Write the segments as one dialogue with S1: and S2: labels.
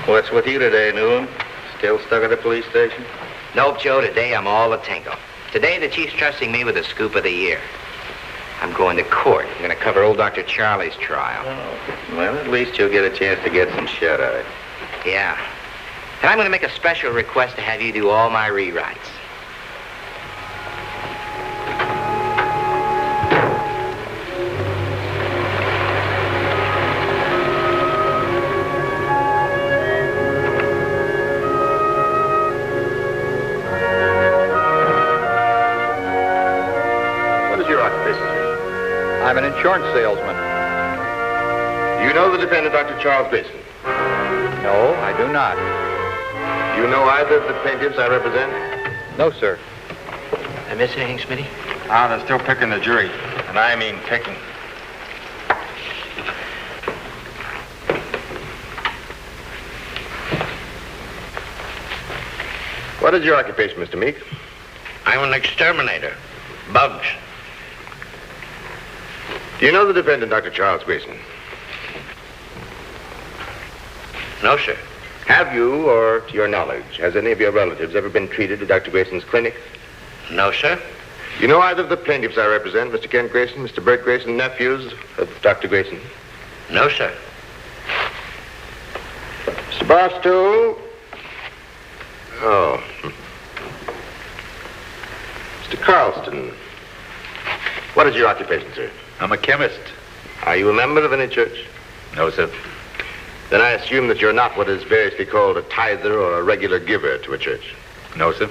S1: What's with you today, Newland? Still stuck at the police station?
S2: Nope, Joe. Today I'm all a tingle. Today the chief's trusting me with the scoop of the year. I'm going to court. I'm going to cover old Dr. Charlie's trial.
S1: Oh, well, at least you'll get a chance to get some shut-eye.
S2: Yeah. And I'm going to make a special request to have you do all my rewrites.
S3: I'm an insurance salesman.
S4: Do you know the defendant, Dr. Charles Grayson?
S3: No, I do not.
S4: Do you know either of the plaintiffs I represent?
S3: No, sir.
S2: I miss anything, Smitty?
S4: Ah, they're still picking the jury. And I mean picking. What is your occupation, Mr. Meek?
S2: I'm an exterminator. Bugs.
S4: Do you know the defendant, Dr. Charles Grayson?
S2: No, sir.
S4: Have you, or to your knowledge, has any of your relatives ever been treated at Dr. Grayson's clinic?
S2: No, sir.
S4: Do you know either of the plaintiffs I represent, Mr. Kent Grayson, Mr. Bert Grayson, nephews of Dr. Grayson?
S2: No, sir.
S4: Mr. Barstow? Oh. Mr. Carlston. What is your occupation, sir?
S3: I'm a chemist.
S4: Are you a member of any church?
S3: No, sir.
S4: Then I assume that you're not what is variously called a tither or a regular giver to a church.
S3: No, sir.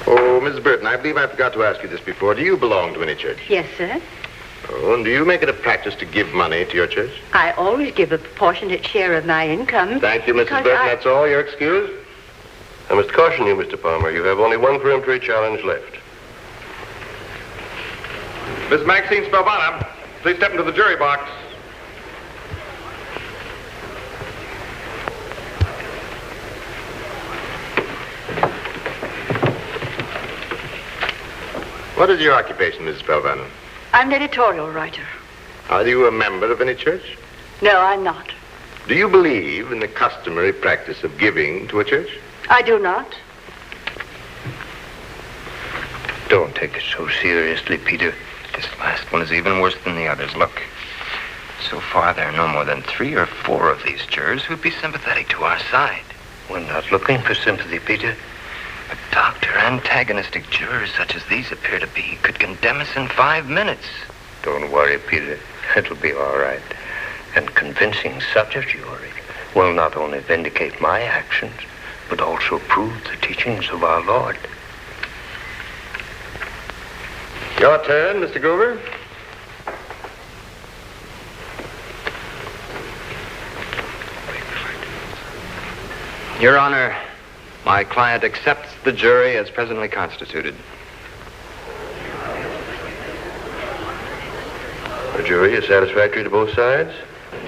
S4: Oh, Mrs. Burton, I believe I forgot to ask you this before. Do you belong to any church?
S5: Yes, sir.
S4: Oh, and do you make it a practice to give money to your church?
S5: I always give a proportionate share of my income.
S4: Thank you, Mrs. Burton. That's all. You're excused. I must caution you, Mr. Palmer. You have only one peremptory challenge left.
S6: Miss Maxine Spelvana, please step into the jury box.
S4: What is your occupation, Mrs. Spelvana?
S5: I'm an editorial writer.
S4: Are you a member of any church?
S5: No, I'm not.
S4: Do you believe in the customary practice of giving to a church?
S5: I do not.
S2: Don't take it so seriously, Peter. This last one is even worse than the others. Look, so far there are no more than 3 or 4 of these jurors who'd be sympathetic to our side. We're not looking for sympathy, Peter. But Dr. Antagonistic jurors such as these appear to be could condemn us in 5 minutes.
S7: Don't worry, Peter. It'll be all right. And convincing such a jury will not only vindicate my actions, but also prove the teachings of our Lord.
S4: Your turn, Mr. Grover.
S8: Your Honor, my client accepts the jury as presently constituted.
S4: The jury is satisfactory to both sides?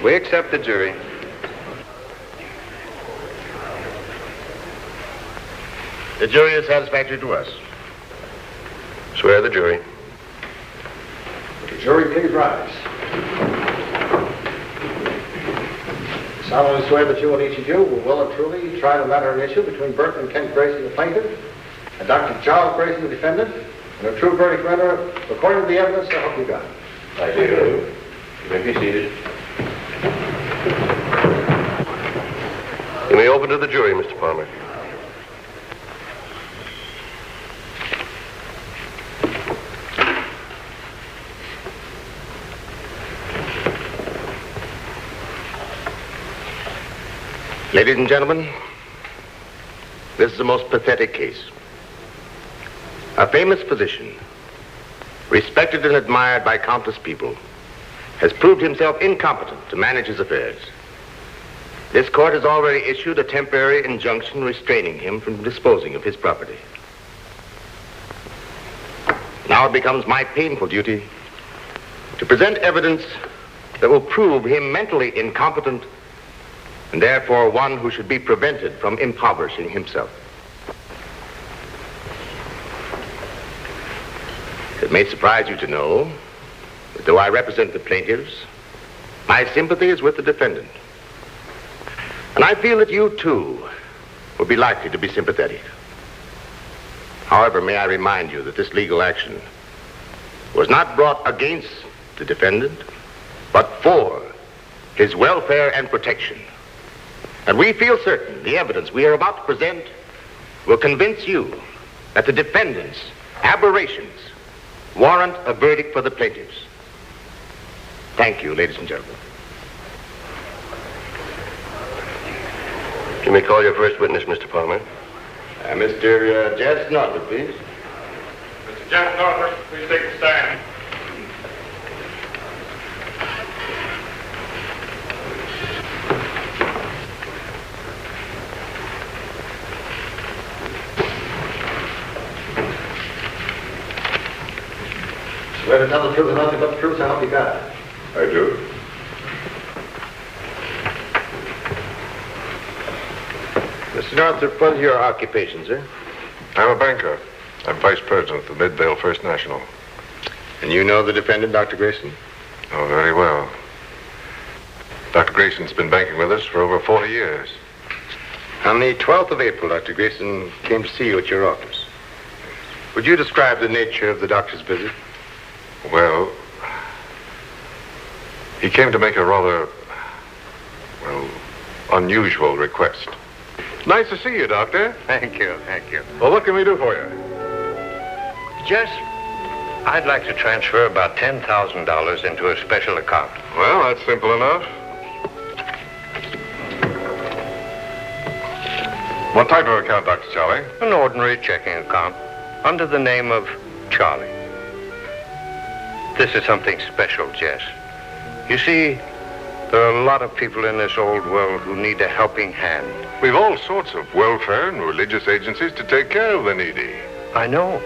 S8: We accept the jury.
S4: The jury is satisfactory to us. Swear the jury.
S9: The jury, please rise. I solemnly swear that you and each of you will well and truly try the matter and issue between Burton and Kent Grayson, the plaintiff, and Dr. Charles Grayson, the defendant, and a true verdict render according to the evidence I hope you got.
S4: I do. You may be seated. You may open to the jury, Mr. Palmer. Ladies and gentlemen, this is a most pathetic case. A famous physician, respected and admired by countless people, has proved himself incompetent to manage his affairs. This court has already issued a temporary injunction restraining him from disposing of his property. Now it becomes my painful duty to present evidence that will prove him mentally incompetent and therefore one who should be prevented from impoverishing himself. It may surprise you to know that though I represent the plaintiffs, My sympathy is with the defendant. And I feel that you, too, would be likely to be sympathetic. However, may I remind you that this legal action was not brought against the defendant, but for his welfare and protection. And we feel certain the evidence we are about to present will convince you that the defendant's aberrations warrant a verdict for the plaintiffs. Thank you, ladies and gentlemen.
S10: You may call your first witness, Mr. Palmer.
S4: Mr. Jess Northup, please.
S6: Mr. Jack Northup, please take the stand.
S9: Swear to tell the truth and nothing but the truth, so help you God.
S10: I do.
S4: Mr. Northup, what is your occupation, sir?
S10: I'm a banker. I'm vice president of the Midvale First National.
S4: And you know the defendant, Dr. Grayson?
S10: Oh, very well. Dr. Grayson's been banking with us for over 40 years.
S4: On the 12th of April, Dr. Grayson came to see you at your office. Would you describe the nature of the doctor's visit?
S10: Well, he came to make a rather, unusual request.
S6: Nice to see you, Doctor.
S7: Thank you, thank you.
S6: Well, what can we do for you?
S7: Jess, I'd like to transfer about $10,000 into a special account.
S10: Well, that's simple enough. What type of account, Dr. Charlie?
S7: An ordinary checking account under the name of Charlie. This is something special, Jess. You see, there are a lot of people in this old world who need a helping hand.
S10: We've all sorts of welfare and religious agencies to take care of the needy.
S7: I know,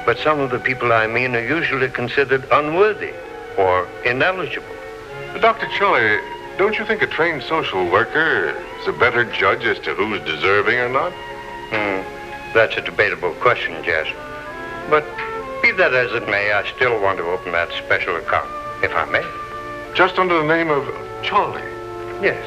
S7: but some of the people I mean are usually considered unworthy or ineligible.
S10: But Dr. Charlie, don't you think a trained social worker is a better judge as to who's deserving or not?
S7: That's a debatable question, Jess. But be that as it may, I still want to open that special account, if I may.
S10: Just under the name of Charlie?
S7: Yes.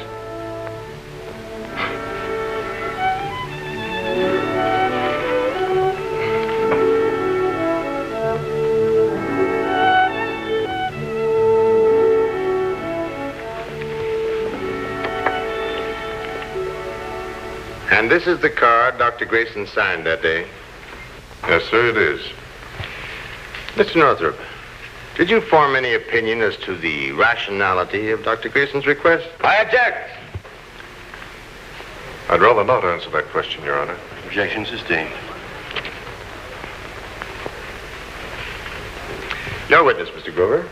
S4: And this is the card Dr. Grayson signed that day.
S10: Yes, sir, it is.
S4: Mr. Northup, did you form any opinion as to the rationality of Dr. Grayson's request?
S8: I object.
S10: I'd rather not answer that question, Your Honor. Objection sustained.
S4: Your witness, Mr. Grover.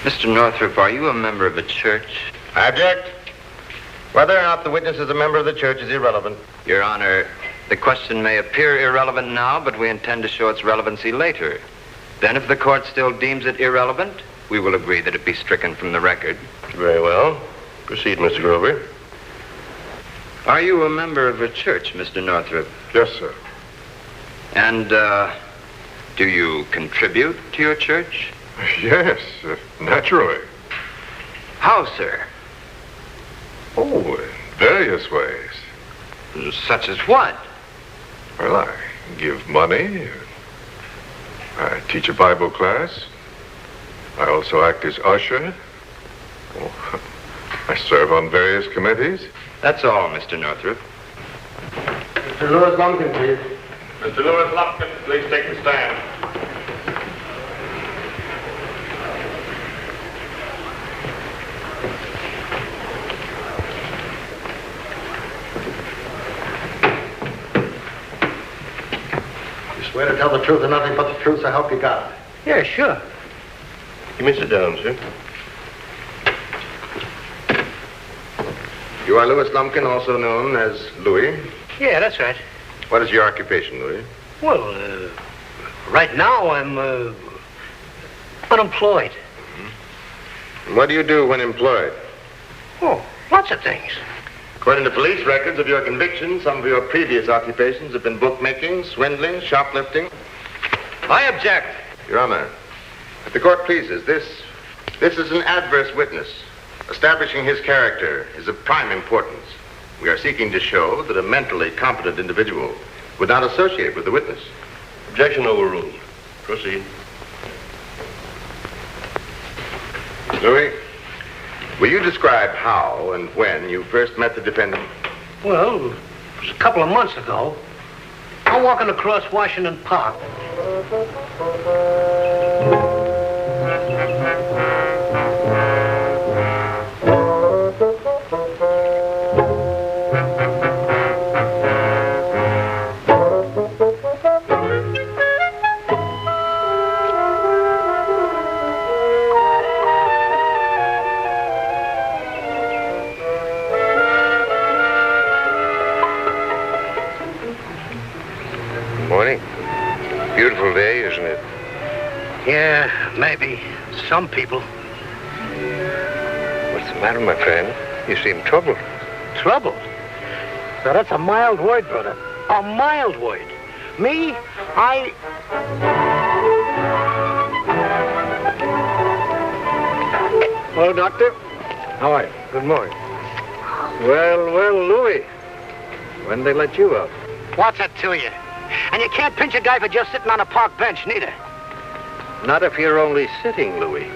S8: Mr. Northup, are you a member of a church?
S4: I object. Whether or not the witness is a member of the church is irrelevant.
S8: Your Honor, the question may appear irrelevant now, but we intend to show its relevancy later. Then if the court still deems it irrelevant, we will agree that it be stricken from the record.
S10: Very well. Proceed, Mr. Grover.
S8: Are you a member of a church, Mr. Northup?
S10: Yes, sir.
S8: And, do you contribute to your church?
S10: Yes, naturally.
S8: How, sir?
S10: Oh, in various ways.
S8: Such as what?
S10: Well, I give money. I teach a Bible class. I also act as usher. Oh, I serve on various committees.
S8: That's all, Mr. Northup.
S9: Mr. Lewis Lumpkin, please.
S6: Mr. Lewis Lumpkin, please take the stand.
S9: Swear to tell the truth and nothing but the truth, so help you God.
S7: Yeah, sure.
S10: You may sit down, sir.
S4: You are Louis Lumpkin, also known as Louis.
S7: Yeah, that's right.
S4: What is your occupation, Louis?
S7: Well, right now I'm unemployed.
S4: What do you do when employed?
S7: Oh, lots of things.
S4: According to police records of your convictions, some of your previous occupations have been bookmaking, swindling, shoplifting.
S7: I object.
S4: Your Honor, if the court pleases, this is an adverse witness. Establishing his character is of prime importance. We are seeking to show that a mentally competent individual would not associate with the witness.
S11: Objection overruled. Proceed.
S4: Louis, will you describe how and when you first met the defendant?
S12: Well, it was a couple of months ago. I'm walking across Washington Park.
S7: Morning. Beautiful day, isn't it?
S12: Yeah, maybe. Some people.
S7: What's the matter, my friend? You seem troubled.
S12: Troubled? Now, that's a mild word, brother. A mild word. Me,
S9: Hello, Doctor. How are you?
S7: Good morning.
S9: Well, Louis. When they let you out?
S12: What's that to you? And you can't pinch a guy for just sitting on a park bench, neither.
S9: Not if you're only sitting, Louis.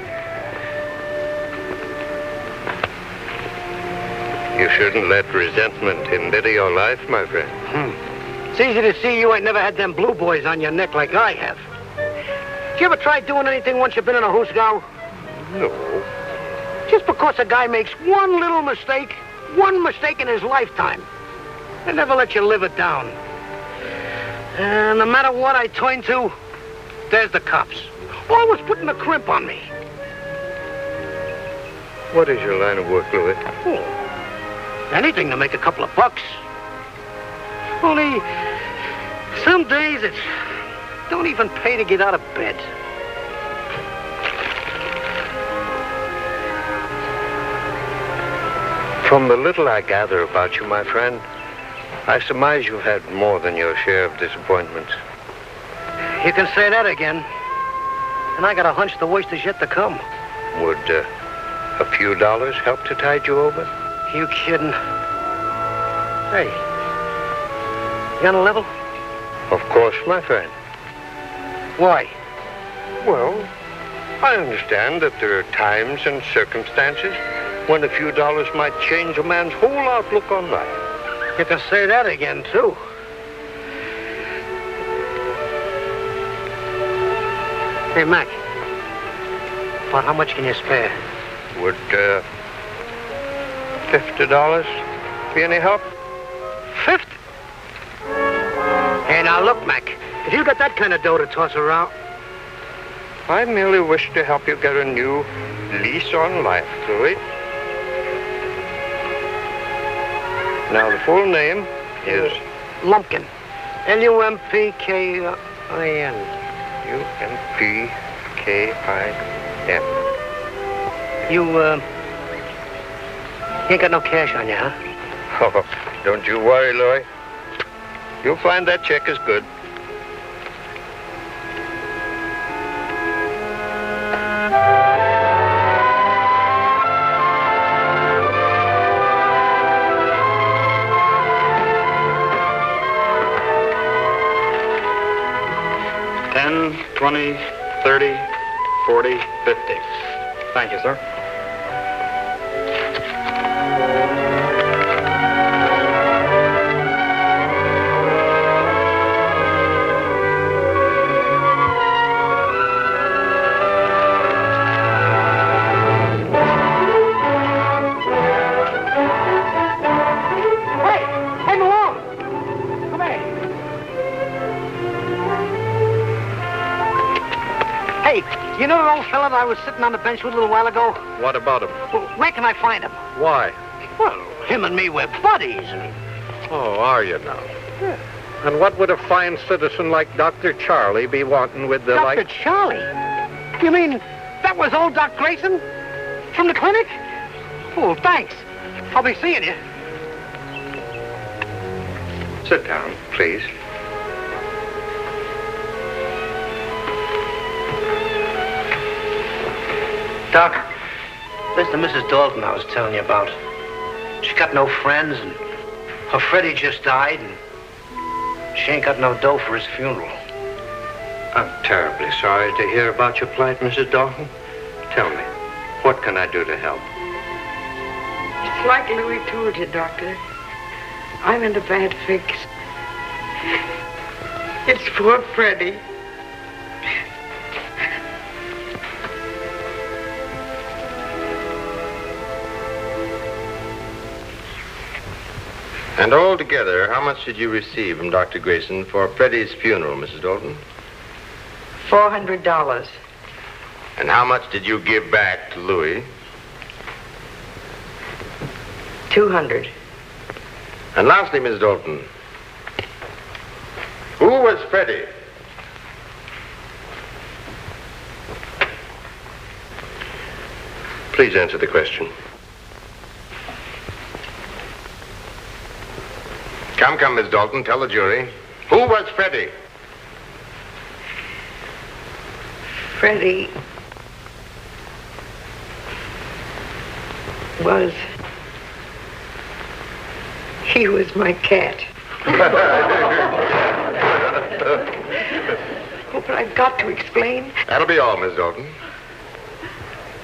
S7: You shouldn't let resentment embitter your life, my friend.
S12: It's easy to see you ain't never had them blue boys on your neck like I have. Did you ever try doing anything once you've been in a Houseley?
S7: No.
S12: Just because a guy makes one little mistake, one mistake in his lifetime, they never let you live it down. And no matter what I turn to, there's the cops. Always putting a crimp on me.
S7: What is your line of work, Louis?
S12: Oh, anything to make a couple of bucks. Only, some days it don't even pay to get out of bed.
S7: From the little I gather about you, my friend, I surmise you've had more than your share of disappointments.
S12: You can say that again. And I got a hunch the worst is yet to come.
S7: Would a few dollars help to tide you over?
S12: You kidding? Hey, you on a level?
S7: Of course, my friend.
S12: Why?
S7: Well, I understand that there are times and circumstances when a few dollars might change a man's whole outlook on life.
S12: You can say that again, too. Hey, Mac. About how much can you spare?
S7: Would $50 be any help?
S12: 50? Hey, now look, Mac. If you got that kind of dough to toss around...
S7: I merely wish to help you get a new lease on life, Louis. Now, the full name is...
S12: Lumpkin. Lumpkin.
S7: Lumpkin.
S12: You ain't got no cash on you, huh?
S7: Oh, don't you worry, Louis. You'll find that check is good.
S6: $10, $20, $30, $40, $50. Thank you, sir.
S12: You know the old fella that I was sitting on the bench with a little while ago?
S3: What about him?
S12: Well, where can I find him?
S3: Why?
S12: Well, him and me, we're buddies.
S3: Oh, are you now?
S12: Yeah.
S9: And what would a fine citizen like Dr. Charlie be wanting with the
S12: Dr. Charlie? You mean that was old Doc Grayson? From the clinic? Oh, thanks. I'll be seeing you.
S7: Sit down, please.
S12: Doc, this is the Mrs. Dalton I was telling you about. She got no friends, and her Freddie just died, and she ain't got no dough for his funeral.
S7: I'm terribly sorry to hear about your plight, Mrs. Dalton. Tell me, what can I do to help?
S5: It's like Louis told you, Doctor. I'm in a bad fix. It's poor Freddie.
S1: And altogether, how much did you receive from Dr. Grayson for Freddie's funeral, Mrs. Dalton?
S5: $400.
S1: And how much did you give back to Louis?
S5: $200.
S1: And lastly, Mrs. Dalton, who was Freddie?
S11: Please answer the question.
S1: Come, Miss Dalton, tell the jury. Who was Freddie?
S5: Freddie was... He was my cat. Oh, but I've got to explain.
S1: That'll be all, Miss Dalton.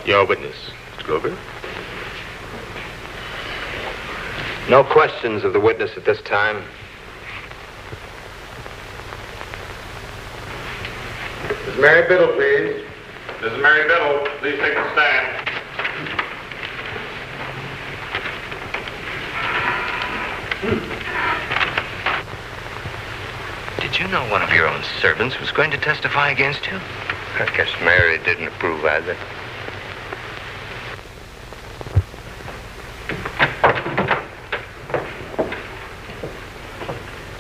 S1: Your witness, Mr. Grover.
S8: No questions of the witness at this time.
S1: Miss Mary Biddle, please.
S6: Mrs. Mary Biddle, please take the stand.
S2: Did you know one of your own servants was going to testify against you?
S7: I guess Mary didn't approve either.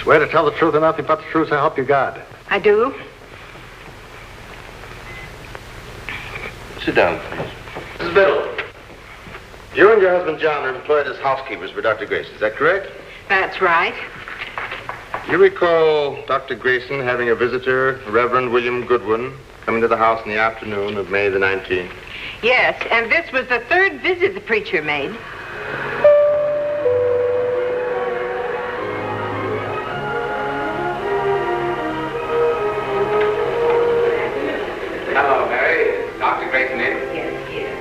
S9: Swear to tell the truth and nothing but the truth, so help you God.
S5: I do.
S11: Sit down, please.
S1: Mrs. Biddle, you and your husband John are employed as housekeepers for Dr. Grayson, is that correct?
S5: That's right.
S1: You recall Dr. Grayson having a visitor, Reverend William Goodwin, coming to the house in the afternoon of May the 19th?
S5: Yes, and this was the third visit the preacher made.
S8: Hello, Mary. Is Dr. Grayson in?
S5: Yes, yes.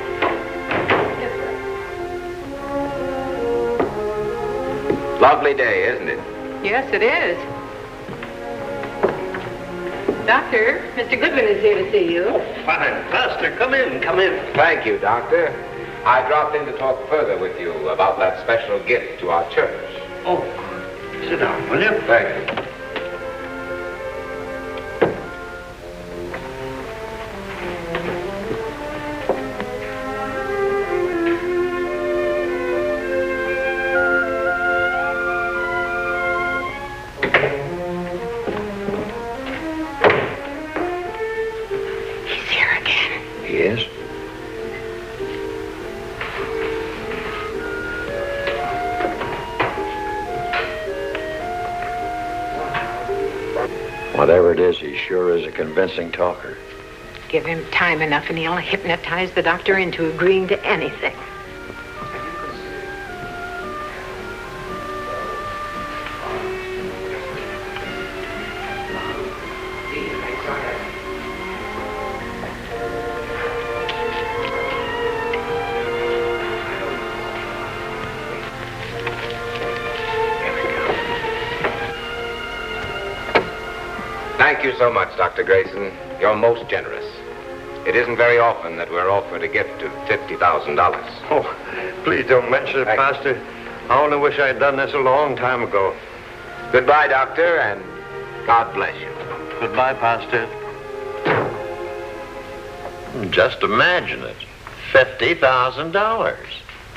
S8: Lovely day, isn't it?
S5: Yes, it is. Doctor, Mr. Goodwin is here to see you.
S12: Fine. Pastor, come in, come in.
S8: Thank you, Doctor. I dropped in to talk further with you about that special gift to our church.
S12: Oh, sit down, will you?
S8: Thank you.
S7: Yes?
S13: Whatever it is, he sure is a convincing talker.
S5: Give him time enough and he'll hypnotize the doctor into agreeing to anything.
S8: Thank you so much, Dr. Grayson. You're most generous. It isn't very often that we're offered a gift of $50,000.
S7: Oh, please don't mention it, Pastor. I only wish I'd done this a long time ago.
S8: Goodbye, Doctor, and God bless you.
S7: Goodbye, Pastor.
S13: Just imagine it. $50,000.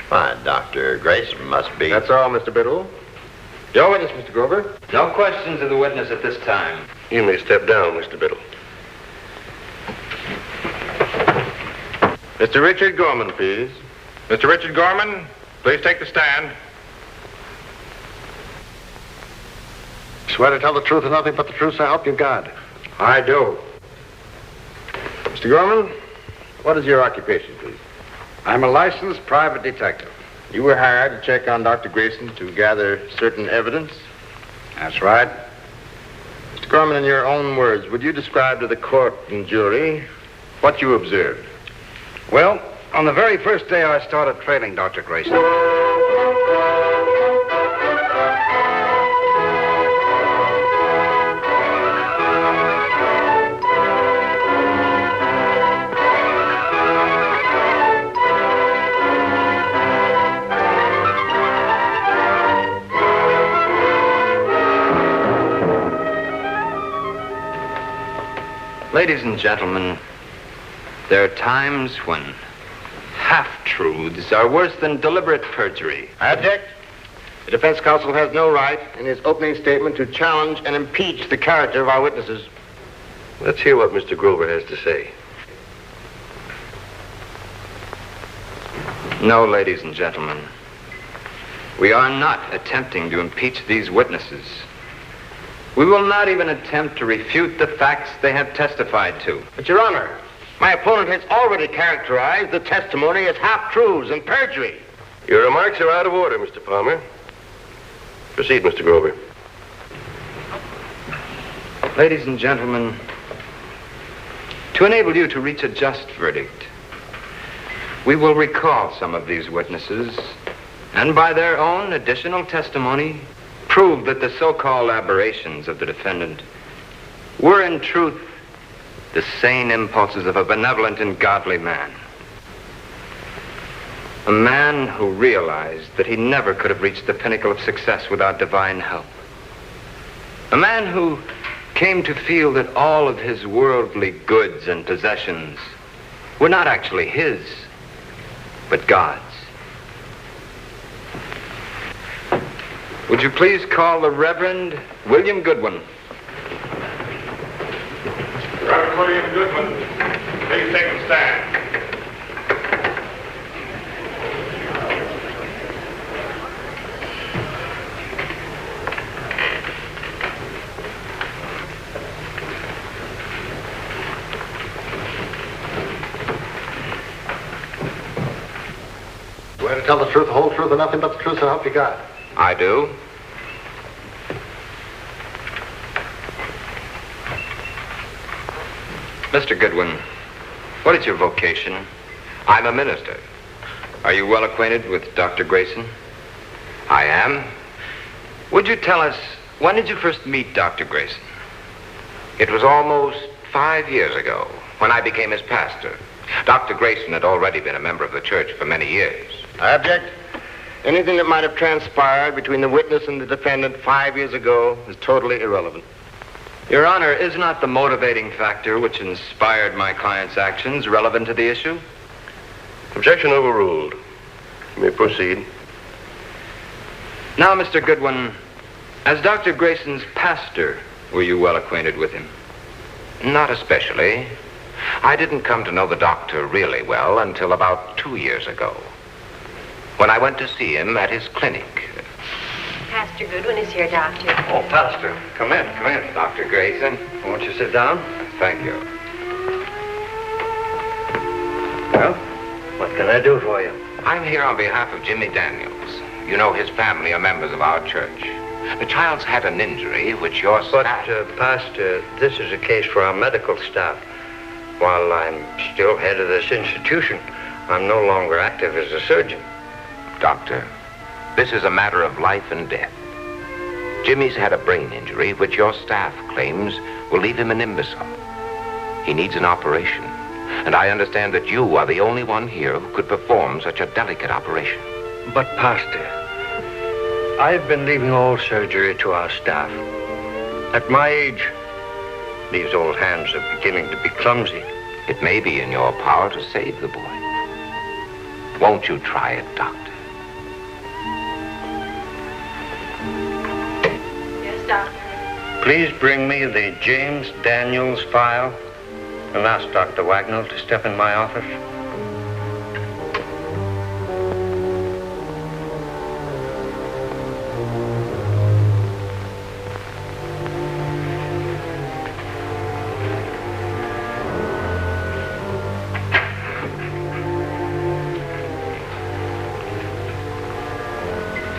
S13: Why, Dr. Grayson must be...
S1: That's all, Mr. Biddle. Your witness, Mr. Grover.
S8: No questions of the witness at this time.
S11: You may step down, Mr. Biddle.
S1: Mr. Richard Gorman, please.
S6: Mr. Richard Gorman, please take the stand.
S9: Swear to tell the truth and nothing but the truth, so help you God.
S4: I do. Mr. Gorman, what is your occupation, please?
S9: I'm a licensed private detective.
S1: You were hired to check on Dr. Grayson to gather certain evidence?
S9: That's right.
S1: Mr. Gorman, in your own words, would you describe to the court and jury what you observed?
S9: Well, on the very first day I started trailing Dr. Grayson.
S8: Ladies and gentlemen, there are times when half-truths are worse than deliberate perjury.
S1: I object. The defense counsel has no right in his opening statement to challenge and impeach the character of our witnesses.
S11: Let's hear what Mr. Grover has to say.
S8: No, ladies and gentlemen, we are not attempting to impeach these witnesses. We will not even attempt to refute the facts they have testified to.
S1: But, Your Honor, my opponent has already characterized the testimony as half-truths and perjury.
S11: Your remarks are out of order, Mr. Palmer. Proceed, Mr. Grover.
S8: Ladies and gentlemen, to enable you to reach a just verdict, we will recall some of these witnesses, and by their own additional testimony, prove that the so-called aberrations of the defendant were in truth the sane impulses of a benevolent and godly man. A man who realized that he never could have reached the pinnacle of success without divine help. A man who came to feel that all of his worldly goods and possessions were not actually his, but God's. Would you please call the Reverend William Goodwin?
S6: Reverend William Goodwin, please take a stand.
S9: Swear to tell the truth, the whole truth, and nothing but the truth, so help you God.
S8: I do. Mr. Goodwin, what is your vocation?
S2: I'm a minister.
S8: Are you well acquainted with Dr. Grayson?
S2: I am.
S8: Would you tell us, when did you first meet Dr. Grayson?
S2: It was almost 5 years ago when I became his pastor. Dr. Grayson had already been a member of the church for many years.
S1: I object. Anything that might have transpired between the witness and the defendant 5 years ago is totally irrelevant.
S8: Your Honor, is not the motivating factor which inspired my client's actions relevant to the issue?
S11: Objection overruled. You may proceed.
S8: Now, Mr. Goodwin, as Dr. Grayson's pastor, were you well acquainted with him?
S2: Not especially. I didn't come to know the doctor really well until about 2 years ago, when I went to see him at his clinic.
S14: Pastor Goodwin is here, Doctor.
S7: Oh, Pastor, come in.
S2: Dr. Grayson.
S7: Won't you sit down?
S2: Thank you.
S7: Well, what can I do for you?
S2: I'm here on behalf of Jimmy Daniels. You know his family are members of our church. The child's had an injury which your staff...
S7: But, Pastor, this is a case for our medical staff. While I'm still head of this institution, I'm no longer active as a surgeon.
S2: Doctor, this is a matter of life and death. Jimmy's had a brain injury which your staff claims will leave him an imbecile. He needs an operation, and I understand that you are the only one here who could perform such a delicate operation.
S7: But, Pastor, I've been leaving all surgery to our staff. At my age, these old hands are beginning to be clumsy.
S2: It may be in your power to save the boy. Won't you try it, Doctor?
S14: Yes, Doctor.
S7: Please bring me the James Daniels file and ask Dr. Wagnall to step in my office.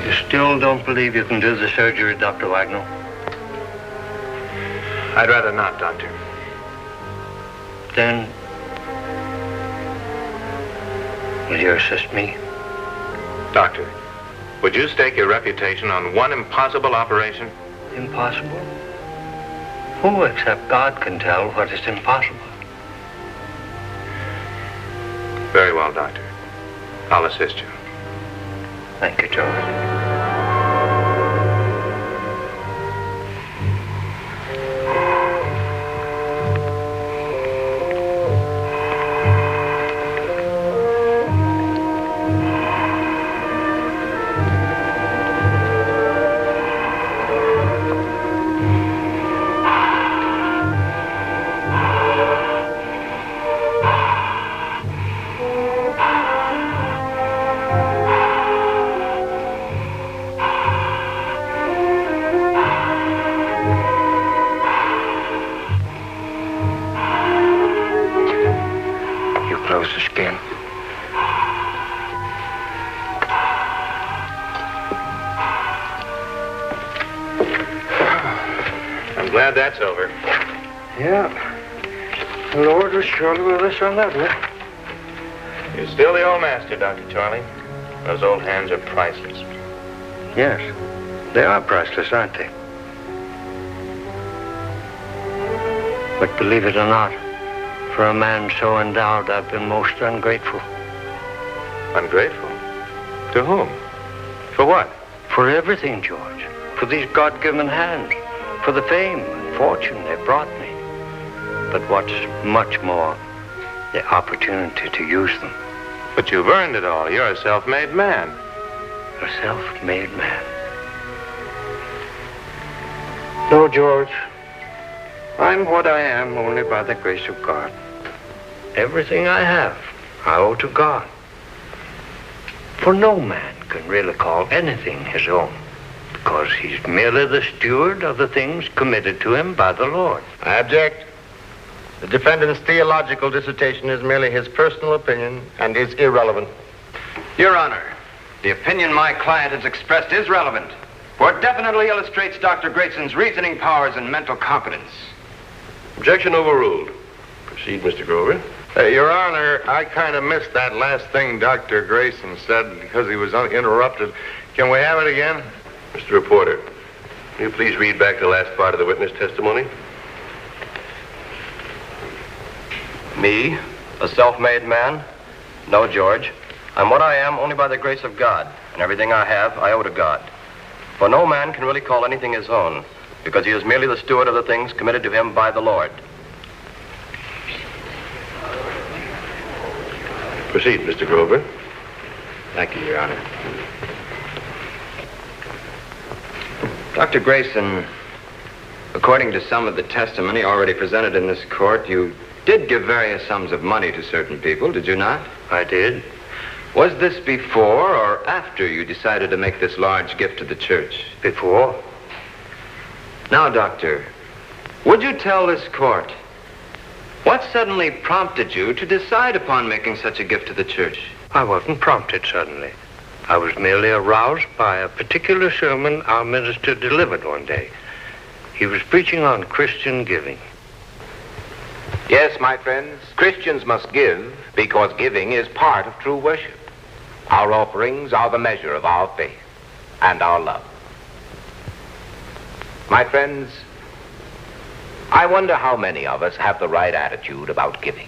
S7: You still don't believe you can do the surgery, Dr. Wagner?
S8: I'd rather not, Doctor.
S7: Then, will you assist me?
S8: Doctor, would you stake your reputation on one impossible operation?
S7: Impossible? Who except God can tell what is impossible?
S8: Very well, Doctor. I'll assist you.
S7: Thank you, George.
S8: Glad that's over.
S7: Yeah. The Lord was surely with us on that one.
S8: You're still the old master, Dr. Charlie. Those old hands are priceless.
S7: Yes. They are priceless, aren't they? But believe it or not, for a man so endowed, I've been most ungrateful.
S8: Ungrateful? To whom? For what?
S7: For everything, George. For these God-given hands. For the fame and fortune they brought me. But what's much more, the opportunity to use them.
S8: But you've earned it all. You're a self-made man.
S7: A self-made man. No, George. I'm what I am only by the grace of God. Everything I have, I owe to God. For no man can really call anything his own, because he's merely the steward of the things committed to him by the Lord.
S1: I object. The defendant's theological dissertation is merely his personal opinion and is irrelevant.
S8: Your Honor, the opinion my client has expressed is relevant, for it definitely illustrates Dr. Grayson's reasoning powers and mental competence.
S11: Objection overruled. Proceed, Mr. Grover.
S1: Your Honor, I kind of missed that last thing Dr. Grayson said because he was interrupted. Can we have it again?
S11: Mr. Reporter, will you please read back the last part of the witness testimony?
S15: Me, a self-made man? No, George. I'm what I am only by the grace of God, and everything I have I owe to God. For no man can really call anything his own, because he is merely the steward of the things committed to him by the Lord.
S11: Proceed, Mr. Grover.
S8: Thank you, Your Honor. Dr. Grayson, according to some of the testimony already presented in this court, you did give various sums of money to certain people, did you not?
S7: I did.
S8: Was this before or after you decided to make this large gift to the church?
S7: Before.
S8: Now, Doctor, would you tell this court what suddenly prompted you to decide upon making such a gift to the church?
S7: I wasn't prompted suddenly. I was merely aroused by a particular sermon our minister delivered one day. He was preaching on Christian giving.
S4: Yes, my friends, Christians must give because giving is part of true worship. Our offerings are the measure of our faith and our love. My friends, I wonder how many of us have the right attitude about giving,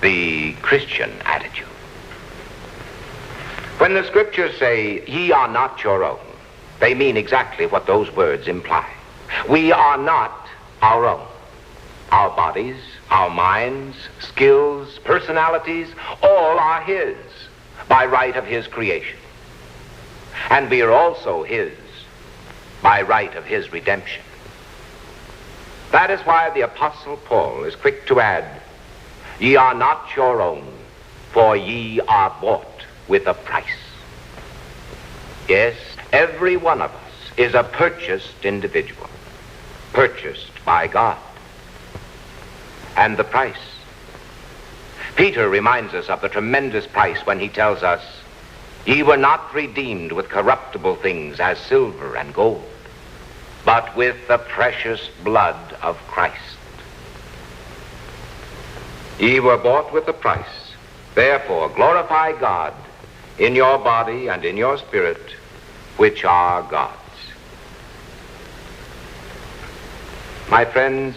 S4: the Christian attitude. When the scriptures say, ye are not your own, they mean exactly what those words imply. We are not our own. Our bodies, our minds, skills, personalities, all are his by right of his creation. And we are also his by right of his redemption. That is why the Apostle Paul is quick to add, ye are not your own, for ye are bought with a price. Yes, every one of us is a purchased individual, purchased by God. And the price. Peter reminds us of the tremendous price when he tells us,
S8: Ye were not redeemed with corruptible things as silver and gold, but with the precious blood of Christ. Ye were bought with a price. Therefore glorify God in your body and in your spirit, which are God's. My friends,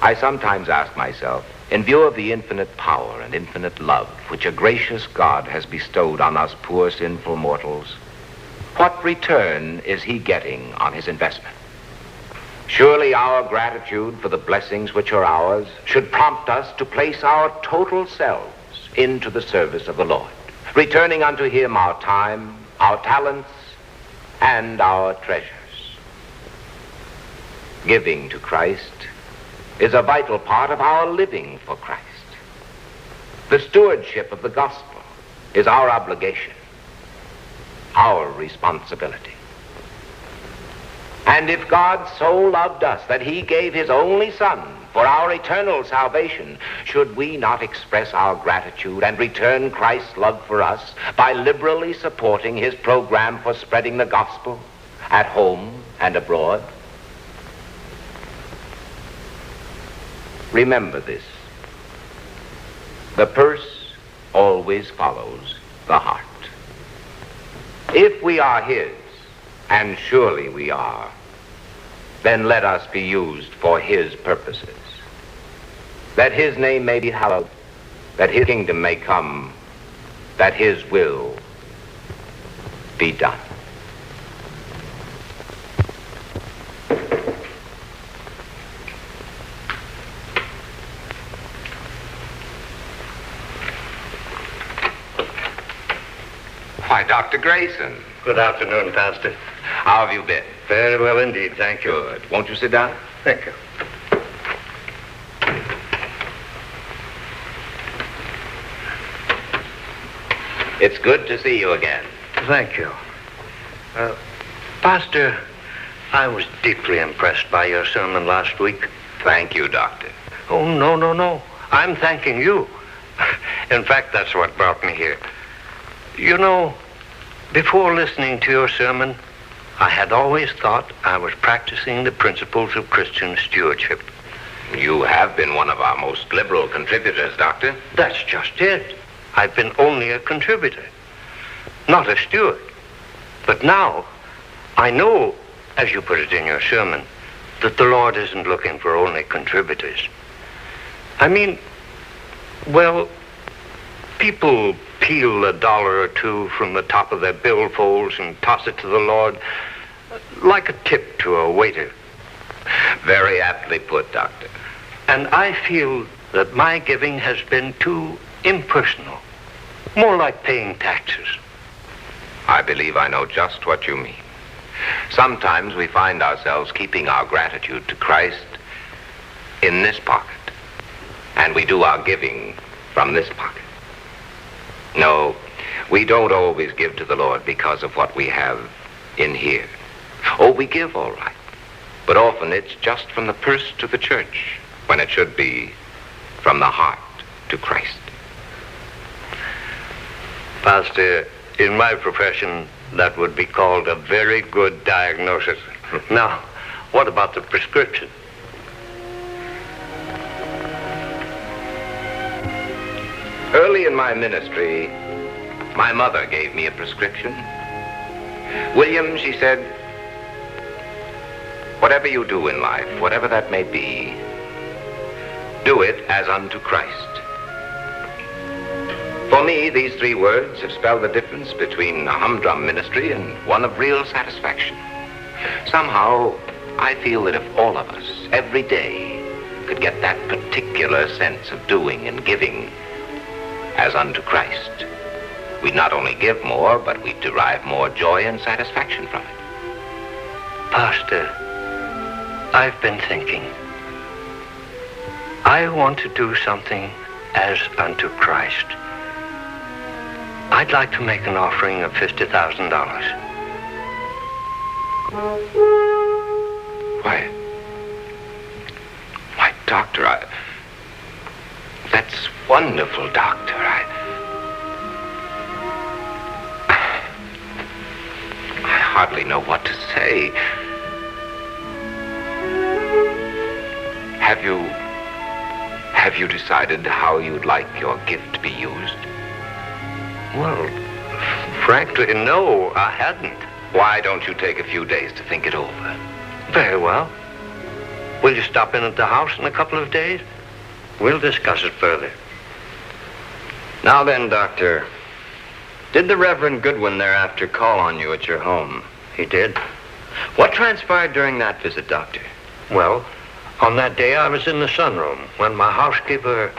S8: I sometimes ask myself, in view of the infinite power and infinite love which a gracious God has bestowed on us poor sinful mortals, what return is he getting on his investment? Surely our gratitude for the blessings which are ours should prompt us to place our total selves into the service of the Lord, returning unto him our time, our talents, and our treasures. Giving to Christ is a vital part of our living for Christ. The stewardship of the gospel is our obligation, our responsibility. And if God so loved us that he gave his only Son for our eternal salvation, should we not express our gratitude and return Christ's love for us by liberally supporting his program for spreading the gospel at home and abroad? Remember this. The purse always follows the heart. If we are his, and surely we are, then let us be used for his purposes. That his name may be hallowed, that his kingdom may come, that his will be done. Why, Dr. Grayson.
S7: Good afternoon, Pastor.
S8: How have you been?
S7: Very well indeed, thank you.
S8: Good. Won't you sit down?
S7: Thank you.
S8: It's good to see you again.
S7: Thank you. Pastor, I was deeply impressed by your sermon last week.
S8: Thank you, Doctor.
S7: Oh, no. I'm thanking you. In fact, that's what brought me here. You know, before listening to your sermon, I had always thought I was practicing the principles of Christian stewardship.
S8: You have been one of our most liberal contributors, Doctor.
S7: That's just it. I've been only a contributor, not a steward. But now, I know, as you put it in your sermon, that the Lord isn't looking for only contributors. I mean, well, people peel $1 or $2 from the top of their billfolds and toss it to the Lord like a tip to a waiter.
S8: Very aptly put, Doctor.
S7: And I feel that my giving has been too impersonal, more like paying taxes.
S8: I believe I know just what you mean. Sometimes we find ourselves keeping our gratitude to Christ in this pocket, and we do our giving from this pocket. No, we don't always give to the Lord because of what we have in here. Oh, we give all right, but often it's just from the purse to the church, when it should be from the heart to Christ.
S7: Pastor, in my profession, that would be called a very good diagnosis. Now, what about the prescription?
S8: Early in my ministry, my mother gave me a prescription. William, she said, whatever you do in life, whatever that may be, do it as unto Christ. For me, these 3 words have spelled the difference between a humdrum ministry and one of real satisfaction. Somehow, I feel that if all of us, every day, could get that particular sense of doing and giving as unto Christ, we'd not only give more, but we'd derive more joy and satisfaction from it.
S7: Pastor, I've been thinking. I want to do something as unto Christ. I'd like to make an offering of $50,000.
S8: Why, Doctor, that's wonderful, Doctor. hardly know what to say. Have you decided how you'd like your gift to be used?
S7: Well, frankly, no, I hadn't.
S8: Why don't you take a few days to think it over?
S7: Very well. Will you stop in at the house in a couple of days? We'll discuss it further.
S8: Now then, Doctor, did the Reverend Goodwin thereafter call on you at your home?
S7: He did.
S8: What transpired during that visit, Doctor?
S7: Well, on that day I was in the sunroom when my housekeeper...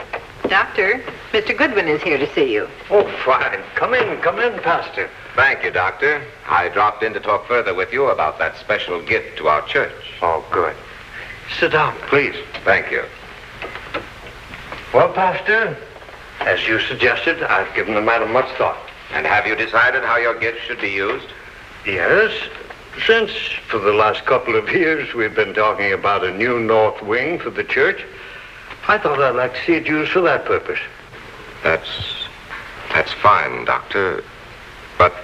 S16: Doctor, Mr. Goodwin is here to see you.
S7: Oh, fine. Come in, Pastor.
S8: Thank you, Doctor. I dropped in to talk further with you about that special gift to our church.
S7: Oh, good. Sit down, please.
S8: Thank you.
S7: Well, Pastor, as you suggested, I've given the matter much thought.
S8: And have you decided how your gift should be used?
S7: Yes. Since, for the last couple of years, we've been talking about a new north wing for the church, I thought I'd like to see it used for that purpose.
S8: That's fine, Doctor. But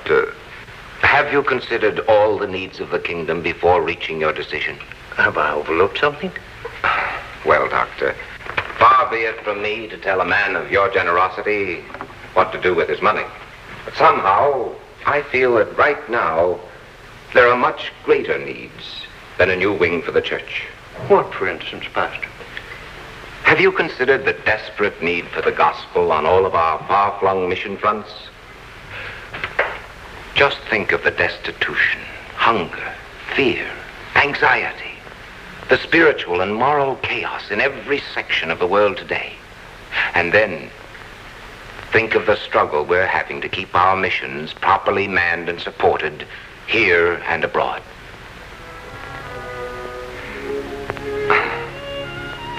S8: have you considered all the needs of the kingdom before reaching your decision?
S7: Have I overlooked something?
S8: Well, Doctor, far be it from me to tell a man of your generosity what to do with his money. But somehow, I feel that right now, there are much greater needs than a new wing for the church.
S7: What, for instance, Pastor?
S8: Have you considered the desperate need for the gospel on all of our far-flung mission fronts? Just think of the destitution, hunger, fear, anxiety, the spiritual and moral chaos in every section of the world today. And then think of the struggle we're having to keep our missions properly manned and supported here and abroad.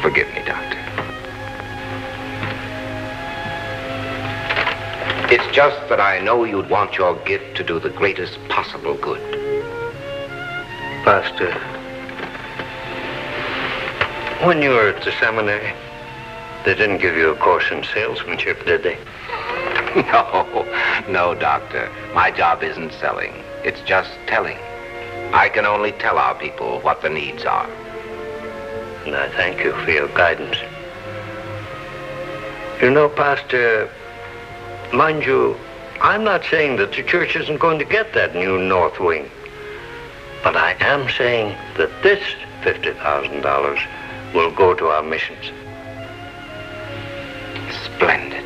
S8: Forgive me, Doctor. It's just that I know you'd want your gift to do the greatest possible good.
S7: Pastor, when you were at the seminary, they didn't give you a course in salesmanship, did they?
S8: No, Doctor. My job isn't selling. It's just telling. I can only tell our people what the needs are.
S7: And I thank you for your guidance. You know, Pastor, mind you, I'm not saying that the church isn't going to get that new north wing. But I am saying that this $50,000 will go to our missions.
S8: Splendid.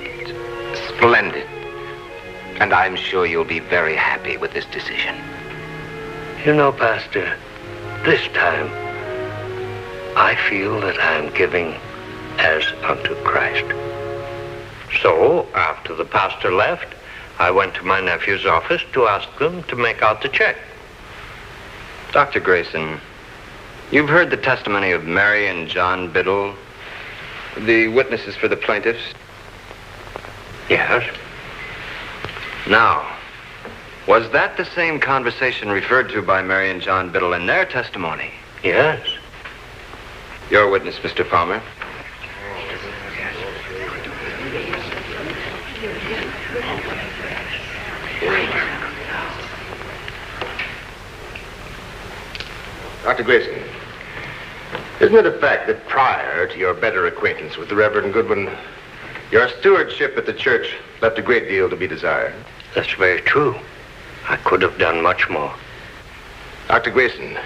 S8: Splendid. And I'm sure you'll be very happy with this decision.
S7: You know, Pastor, this time, I feel that I'm giving as unto Christ. So, after the pastor left, I went to my nephew's office to ask them to make out the check.
S8: Dr. Grayson, you've heard the testimony of Mary and John Biddle, the witnesses for the plaintiffs?
S7: Yes.
S8: Now, was that the same conversation referred to by Mary and John Biddle in their testimony?
S7: Yes.
S8: Your witness, Mr. Palmer.
S4: Dr. Grayson, isn't it a fact that prior to your better acquaintance with the Reverend Goodwin, your stewardship at the church left a great deal to be desired?
S7: That's very true. I could have done much more.
S4: Dr. Grayson,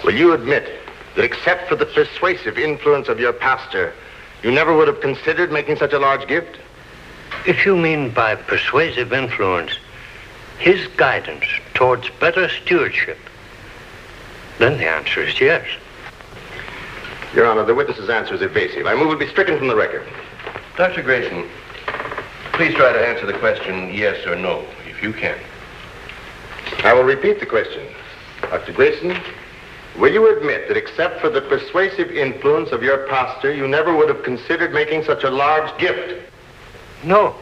S4: will you admit that except for the persuasive influence of your pastor, you never would have considered making such a large gift?
S7: If you mean by persuasive influence, his guidance towards better stewardship, then the answer is yes.
S4: Your Honor, the witness's answer is evasive. I move it be stricken from the record.
S11: Dr. Grayson, please try to answer the question yes or no, if you can.
S4: I will repeat the question. Dr. Grayson, will you admit that except for the persuasive influence of your pastor, you never would have considered making such a large gift?
S7: No.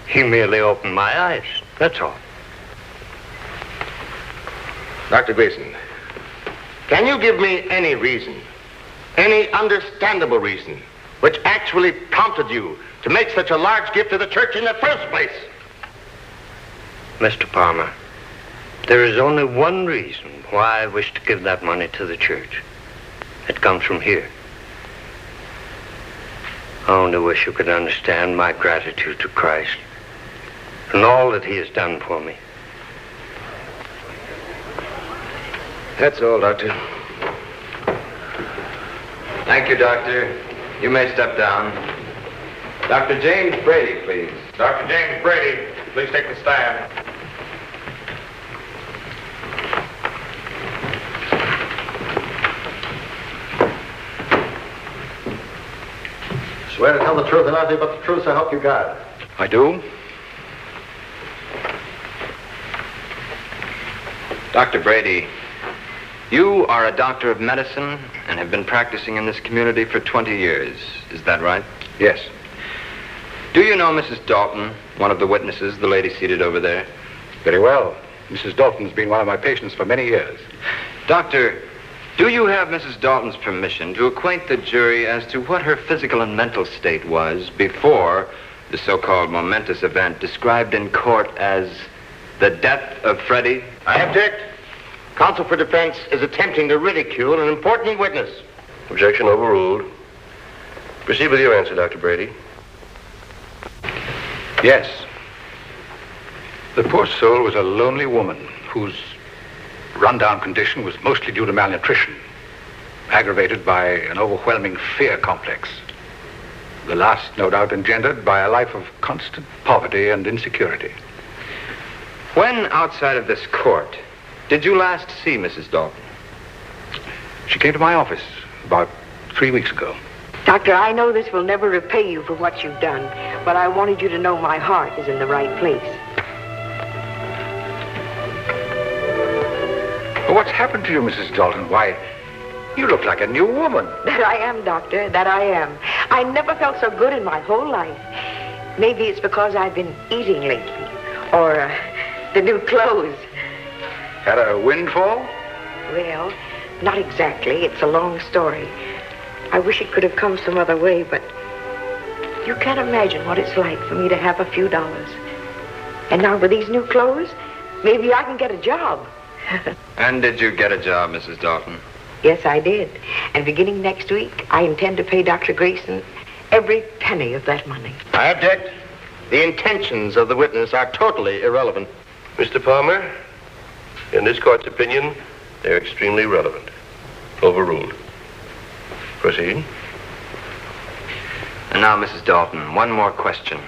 S7: He merely opened my eyes, that's all.
S4: Dr. Grayson, can you give me any reason, any understandable reason, which actually prompted you to make such a large gift to the church in the first place?
S7: Mr. Palmer, There is only one reason why I wish to give that money to the church. It comes from here. I only wish you could understand my gratitude to Christ and all that he has done for me.
S8: That's all, Doctor. Thank you, Doctor. You may step down. Dr. James Brady, please.
S6: Dr. James Brady, please take the stand.
S9: Swear to tell the truth and nothing but the truth, so help you God.
S3: I do.
S8: Dr. Brady, you are a doctor of medicine and have been practicing in this community for 20 years. Is that right?
S3: Yes.
S8: Do you know Mrs. Dalton, one of the witnesses, the lady seated over there?
S3: Very well. Mrs. Dalton's been one of my patients for many years.
S8: Doctor, do you have Mrs. Dalton's permission to acquaint the jury as to what her physical and mental state was before the so-called momentous event described in court as the death of Freddie?
S4: I object. Counsel for defense is attempting to ridicule an important witness.
S11: Objection overruled. Proceed with your answer, Dr. Brady.
S3: Yes. The poor soul was a lonely woman whose run-down condition was mostly due to malnutrition, aggravated by an overwhelming fear complex. The last, no doubt, engendered by a life of constant poverty and insecurity.
S8: When outside of this court did you last see Mrs. Dalton?
S3: She came to my office about 3 weeks ago.
S5: Doctor, I know this will never repay you for what you've done, but I wanted you to know my heart is in the right place.
S3: Well, what's happened to you, Mrs. Dalton? Why, you look like a new woman.
S5: That I am, Doctor, that I am. I never felt so good in my whole life. Maybe it's because I've been eating lately, or the new clothes.
S3: Had a windfall?
S5: Well, not exactly. It's a long story. I wish it could have come some other way, but you can't imagine what it's like for me to have a few dollars. And now with these new clothes, maybe I can get a job.
S8: And did you get a job, Mrs. Dalton?
S5: Yes, I did. And beginning next week, I intend to pay Dr. Grayson every penny of that money.
S4: I object. The intentions of the witness are totally irrelevant.
S11: Mr. Palmer, in this court's opinion, they're extremely relevant. Overruled. Proceed.
S8: And now, Mrs. Dalton, one more question.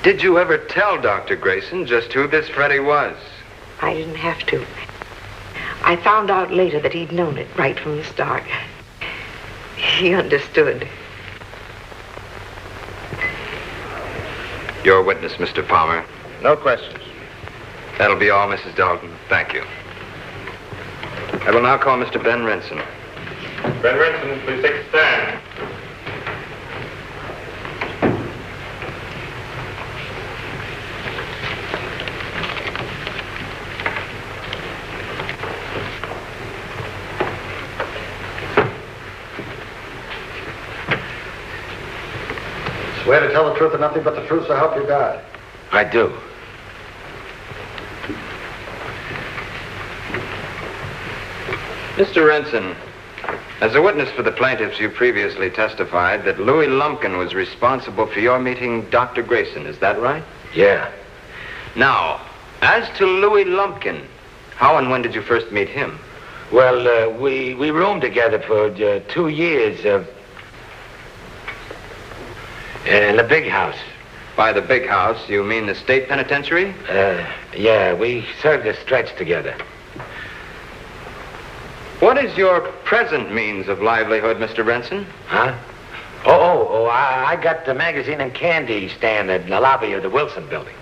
S8: Did you ever tell Dr. Grayson just who this Freddie was?
S5: I didn't have to. I found out later that he'd known it right from the start. He understood.
S8: Your witness, Mr. Palmer.
S4: No questions.
S8: That'll be all, Mrs. Dalton. Thank you. I will now call Mr. Ben Renson.
S6: Ben Renson, please take a stand.
S9: Swear to tell the truth and nothing but the truth, so help you God.
S4: I do.
S8: Mr. Renson, as a witness for the plaintiffs, you previously testified that Louis Lumpkin was responsible for your meeting Dr. Grayson. Is that right?
S4: Yeah.
S8: Now, as to Louis Lumpkin, how and when did you first meet him?
S4: Well, we roomed together for 2 years in the big house.
S8: By the big house, you mean the state penitentiary?
S4: Yeah, we served a stretch together.
S8: What is your present means of livelihood, Mr. Renson?
S4: Huh? I got the magazine and candy stand in the lobby of the Wilson building.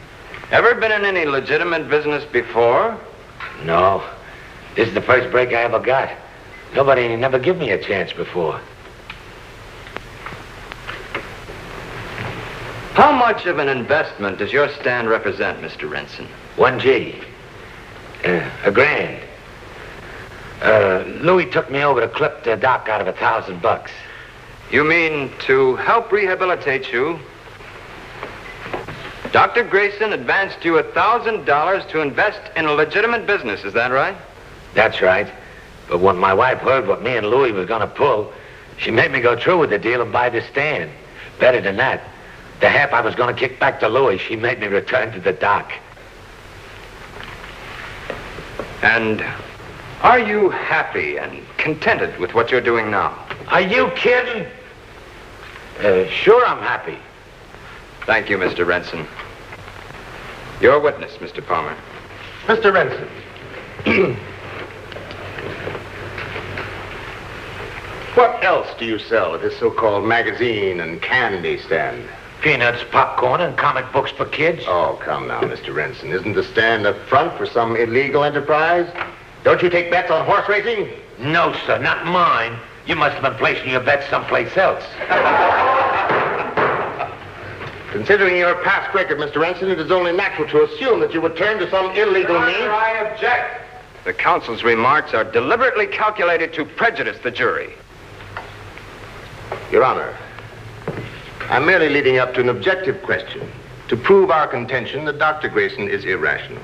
S8: Ever been in any legitimate business before?
S4: No. This is the first break I ever got. Nobody never give me a chance before.
S8: How much of an investment does your stand represent, Mr. Renson?
S4: $1G. $1,000. Louis took me over to clip the doc out of $1,000.
S8: You mean to help rehabilitate you? Dr. Grayson advanced you $1,000 to invest in a legitimate business, is that right?
S17: That's right. But when my wife heard what me and Louis was going to pull, she made me go through with the deal and buy the stand. Better than that, the half I was going to kick back to Louis, she made me return to the dock.
S8: And are you happy and contented with what you're doing now?
S17: Are you kidding? Sure I'm happy.
S8: Thank you, Mr. Renson. Your witness, Mr. Palmer.
S1: Mr. Renson. What else do you sell at this so-called magazine and candy stand?
S17: Peanuts, popcorn, and comic books for kids.
S1: Oh, come now, Mr. Renson. Isn't the stand up front for some illegal enterprise? Don't you take bets on horse racing?
S17: No, sir, not mine. You must have been placing your bets someplace else.
S1: Considering your past record, Mr. Renson, it is only natural to assume that you would turn to some illegal means.
S8: I object. The counsel's remarks are deliberately calculated to prejudice the jury.
S1: Your Honor, I'm merely leading up to an objective question to prove our contention that Dr. Grayson is irrational.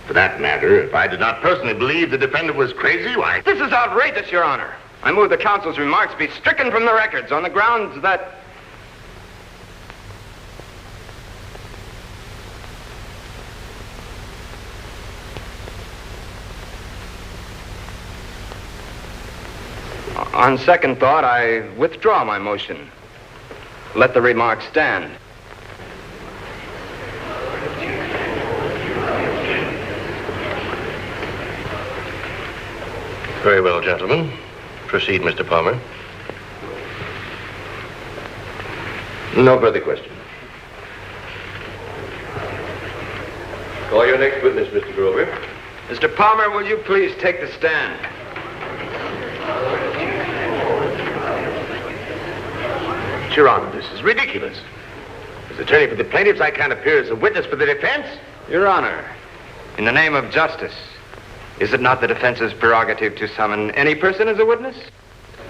S1: For that matter, if I did not personally believe the defendant was crazy, why...
S8: This is outrageous, Your Honor. I move the counsel's remarks be stricken from the records on the grounds that... On second thought, I withdraw my motion. Let the remarks stand.
S11: Very well, gentlemen. Proceed, Mr. Palmer.
S1: No further question.
S11: Call your next witness, Mr. Grover.
S8: Mr. Palmer, will you please take the stand?
S1: Your Honor, this is ridiculous. As attorney for the plaintiffs, I can't appear as a witness for the defense.
S8: Your Honor, in the name of justice, is it not the defense's prerogative to summon any person as a witness?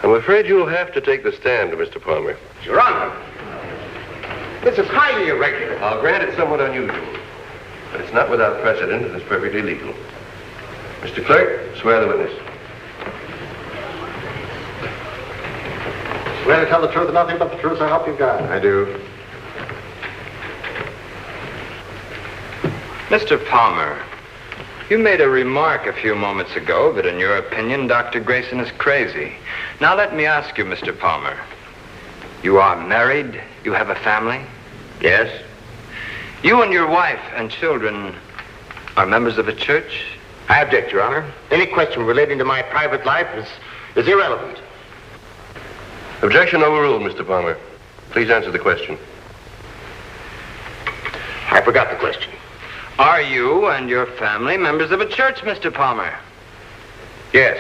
S11: I'm afraid you'll have to take the stand, Mr. Palmer.
S1: Your Honor, this is highly irregular.
S11: I'll grant it somewhat unusual, but it's not without precedent and it's perfectly legal. Mr. Clerk, swear the witness.
S9: Swear to tell the truth and nothing but the truth, so help you God.
S1: I do.
S8: Mr. Palmer, you made a remark a few moments ago that in your opinion, Dr. Grayson is crazy. Now let me ask you, Mr. Palmer. You are married? You have a family?
S1: Yes.
S8: You and your wife and children are members of a church?
S1: I object, Your Honor. Any question relating to my private life is irrelevant.
S11: Objection overruled, Mr. Palmer. Please answer the question.
S1: I forgot the question.
S8: Are you and your family members of a church, Mr. Palmer?
S1: Yes.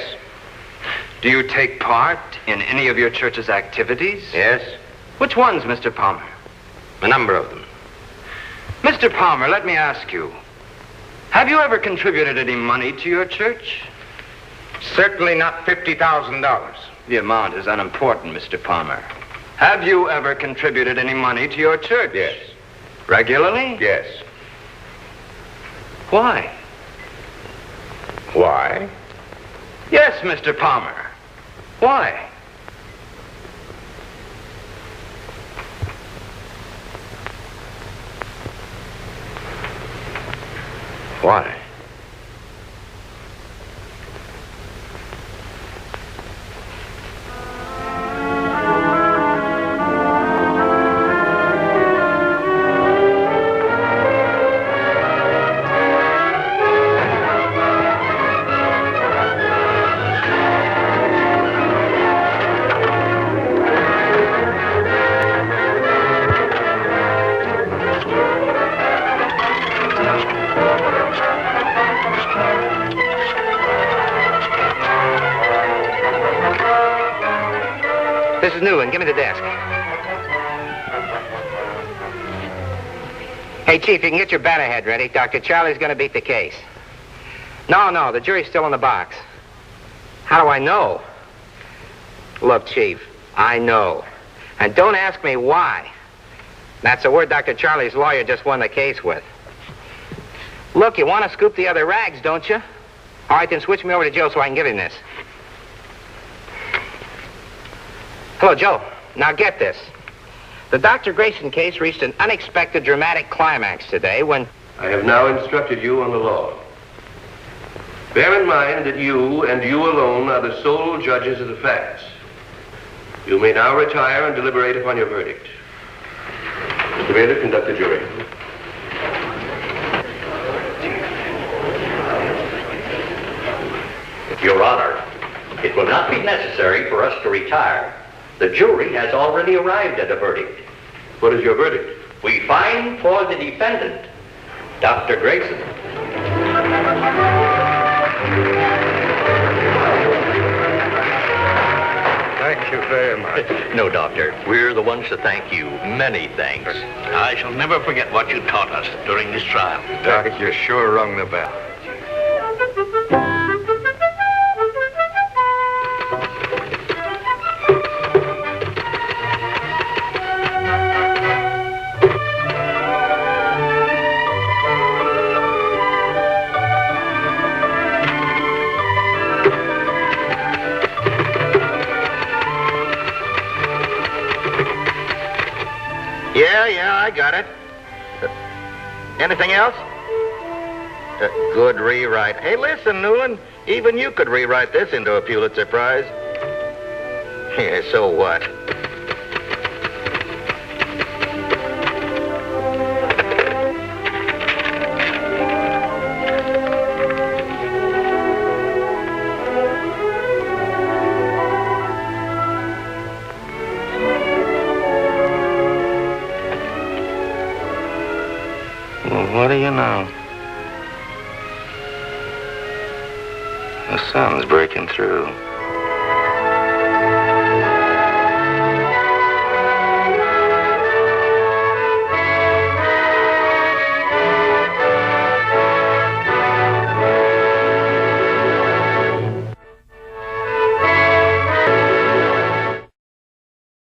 S8: Do you take part in any of your church's activities?
S1: Yes.
S8: Which ones, Mr. Palmer?
S1: A number of them.
S8: Mr. Palmer, let me ask you, have you ever contributed any money to your church?
S1: Certainly not $50,000.
S8: The amount is unimportant, Mr. Palmer. Have you ever contributed any money to your church?
S1: Yes.
S8: Regularly?
S1: Yes.
S8: Why?
S1: Why?
S8: Yes, Mr. Palmer. Why?
S1: Why?
S12: This is Newland. Give me the desk. Hey, Chief, you can get your bannerhead ready. Dr. Charlie's going to beat the case. No, the jury's still in the box. How do I know? Look, Chief, I know. And don't ask me why.
S8: That's the word Dr. Charlie's lawyer just won the case with. Look, you want to scoop the other rags, don't you? All right, then switch me over to Joe so I can give him this. Hello, Joe. Now get this. The Dr. Grayson case reached an unexpected dramatic climax today when...
S11: I have now instructed you on the law. Bear in mind that you and you alone are the sole judges of the facts. You may now retire and deliberate upon your verdict. Mr. Bailiff, conduct the jury.
S13: Your Honor, it will not be necessary for us to retire. The jury has already arrived at a verdict.
S11: What is your verdict?
S13: We find for the defendant, Dr. Grayson.
S7: Thank you very much.
S13: No, Doctor. We're the ones to thank you. Many thanks.
S17: I shall never forget what you taught us during this trial.
S7: Doc, you sure rung the bell.
S1: Yeah, I got it. Anything else? Good rewrite. Hey, listen, Newland. Even you could rewrite this into a Pulitzer Prize. Yeah, so what?
S2: What do you know? The sun's breaking through.